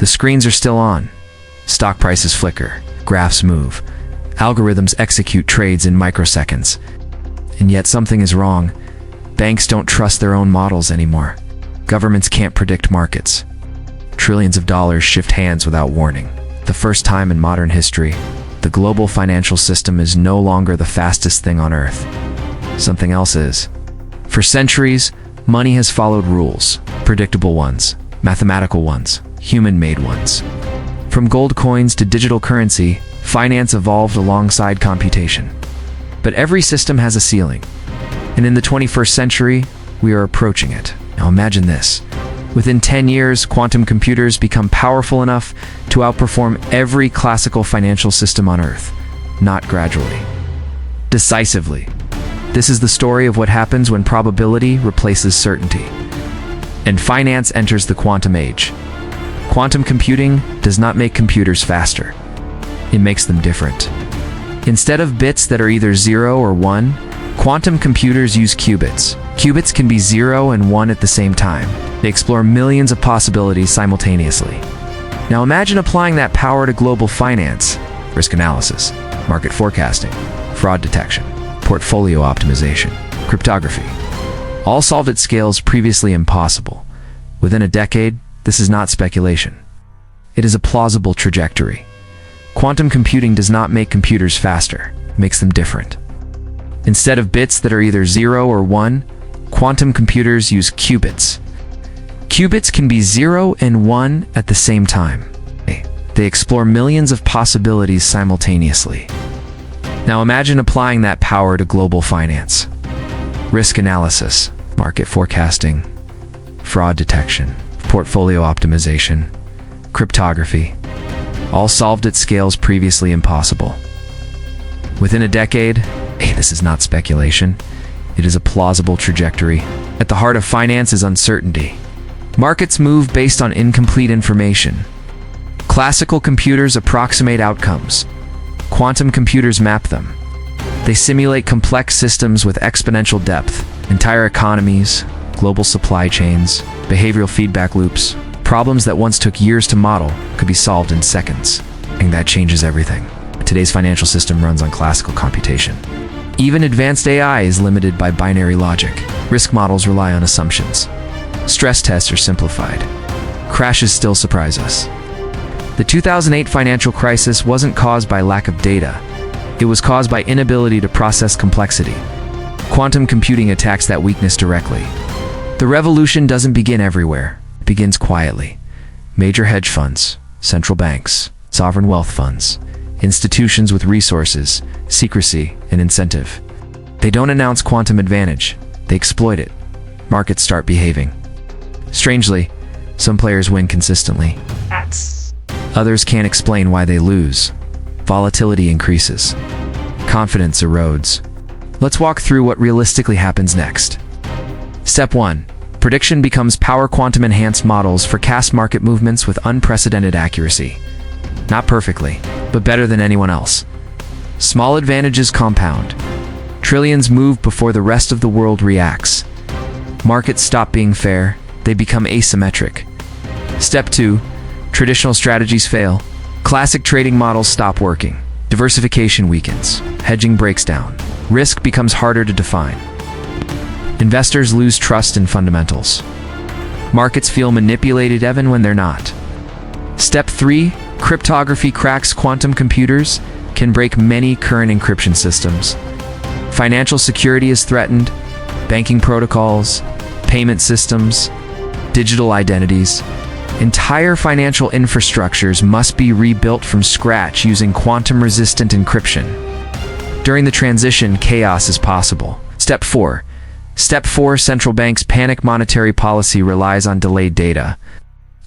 The screens are still on. Stock prices flicker, graphs move, algorithms execute trades in microseconds. And yet something is wrong. Banks don't trust their own models anymore. Governments can't predict markets. Trillions of dollars shift hands without warning. The first time in modern history, the global financial system is no longer the fastest thing on Earth. Something else is. For centuries, money has followed rules, predictable ones, mathematical ones, human-made ones. From gold coins to digital currency, finance evolved alongside computation. But every system has a ceiling. And in the 21st century, we are approaching it. Now imagine this. Within 10 years, quantum computers become powerful enough to outperform every classical financial system on Earth. Not gradually. Decisively. This is the story of what happens when probability replaces certainty. And finance enters the quantum age. Quantum computing does not make computers faster. It makes them different. Instead of bits that are either 0 or 1, quantum computers use qubits. Qubits can be 0 and 1 at the same time. They explore millions of possibilities simultaneously. Now imagine applying that power to global finance, risk analysis, market forecasting, fraud detection, portfolio optimization, cryptography. All solved at scales previously impossible. Within a decade, this is not speculation. It is a plausible trajectory. Quantum computing does not make computers faster, it makes them different. Instead of bits that are either 0 or 1, quantum computers use qubits. Qubits can be 0 and 1 at the same time. They explore millions of possibilities simultaneously. Now imagine applying that power to global finance. Risk analysis, market forecasting, fraud detection, portfolio optimization, cryptography, all solved at scales previously impossible. Within a decade, this is not speculation, it is a plausible trajectory. At the heart of finance is uncertainty. Markets move based on incomplete information. Classical computers approximate outcomes. Quantum computers map them. They simulate complex systems with exponential depth, entire economies, global supply chains, behavioral feedback loops. Problems that once took years to model could be solved in seconds. And that changes everything. Today's financial system runs on classical computation. Even advanced AI is limited by binary logic. Risk models rely on assumptions. Stress tests are simplified. Crashes still surprise us. The 2008 financial crisis wasn't caused by lack of data. It was caused by inability to process complexity. Quantum computing attacks that weakness directly. The revolution doesn't begin everywhere. It begins quietly. Major hedge funds, central banks, sovereign wealth funds, institutions with resources, secrecy, and incentive. They don't announce quantum advantage. They exploit it. Markets start behaving. Strangely, some players win consistently. Others can't explain why they lose. Volatility increases. Confidence erodes. Let's walk through what realistically happens next. Step 1. Prediction becomes power quantum-enhanced models forecast market movements with unprecedented accuracy. Not perfectly, but better than anyone else. Small advantages compound. Trillions move before the rest of the world reacts. Markets stop being fair. They become asymmetric. Step 2. Traditional strategies fail. Classic trading models stop working. Diversification weakens. Hedging breaks down. Risk becomes harder to define. Investors lose trust in fundamentals. Markets feel manipulated even when they're not. Step 3. Cryptography cracks. Quantum computers can break many current encryption systems. Financial security is threatened. Banking protocols, payment systems, digital identities. Entire financial infrastructures must be rebuilt from scratch using quantum-resistant encryption. During the transition, chaos is possible. Step 4. Central banks panic. Monetary policy relies on delayed data.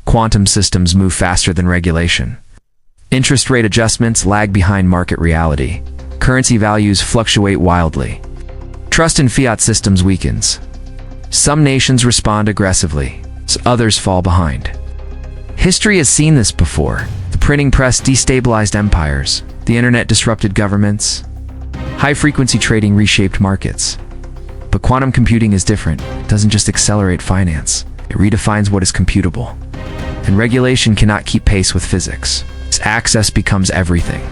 Quantum systems move faster than regulation. Interest rate adjustments lag behind market reality. Currency values fluctuate wildly. Trust in fiat systems weakens. Some nations respond aggressively, so others fall behind. History has seen this before. The printing press destabilized empires. The internet disrupted governments. High-frequency trading reshaped markets. But quantum computing is different. It doesn't just accelerate finance. It redefines what is computable. and regulation cannot keep pace with physics. Access becomes everything.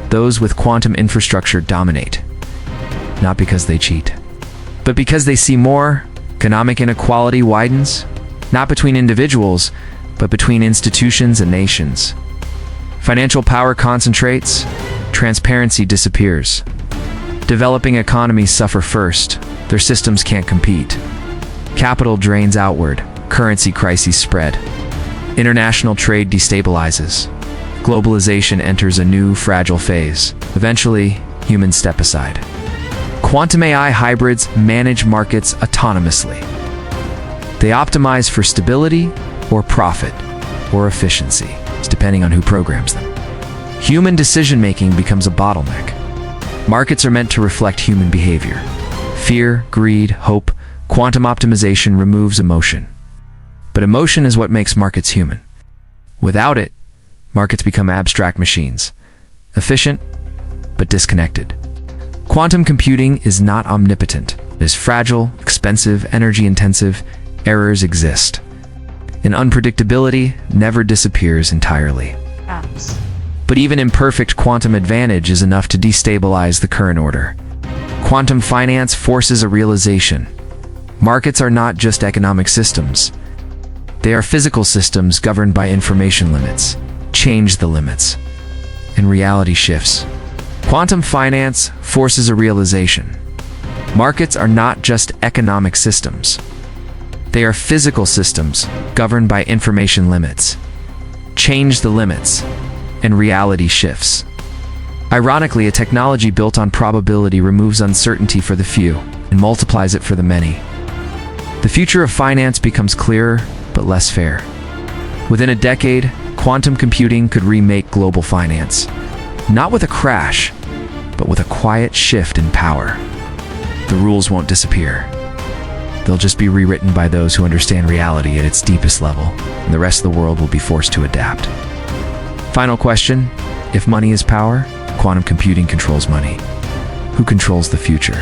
Those with quantum infrastructure dominate, not because they cheat, but because they see more. Economic inequality widens, not between individuals, but between institutions and nations. Financial power concentrates, transparency disappears. Developing economies suffer first, their systems can't compete. Capital drains outward, currency crises spread. International trade destabilizes. Globalization enters a new, fragile phase. Eventually, humans step aside. Quantum AI hybrids manage markets autonomously. They optimize for stability or profit or efficiency, depending on who programs them. Human decision-making becomes a bottleneck. Markets are meant to reflect human behavior. Fear, greed, hope. Quantum optimization removes emotion. But emotion is what makes markets human. Without it, markets become abstract machines, efficient but disconnected. Quantum computing is not omnipotent. It is fragile, expensive, energy-intensive. Errors exist. And unpredictability never disappears entirely. But even imperfect quantum advantage is enough to destabilize the current order. Quantum finance forces a realization. Markets are not just economic systems. They are physical systems governed by information limits. Change the limits, and reality shifts. Quantum finance forces a realization. Markets are not just economic systems. They are physical systems governed by information limits. Change the limits, and reality shifts. Ironically, a technology built on probability removes uncertainty for the few and multiplies it for the many. The future of finance becomes clearer, but less fair. Within a decade, quantum computing could remake global finance, not with a crash, but with a quiet shift in power. The rules won't disappear. They'll just be rewritten by those who understand reality at its deepest level, and the rest of the world will be forced to adapt. Final question: if money is power, quantum computing controls money. Who controls the future?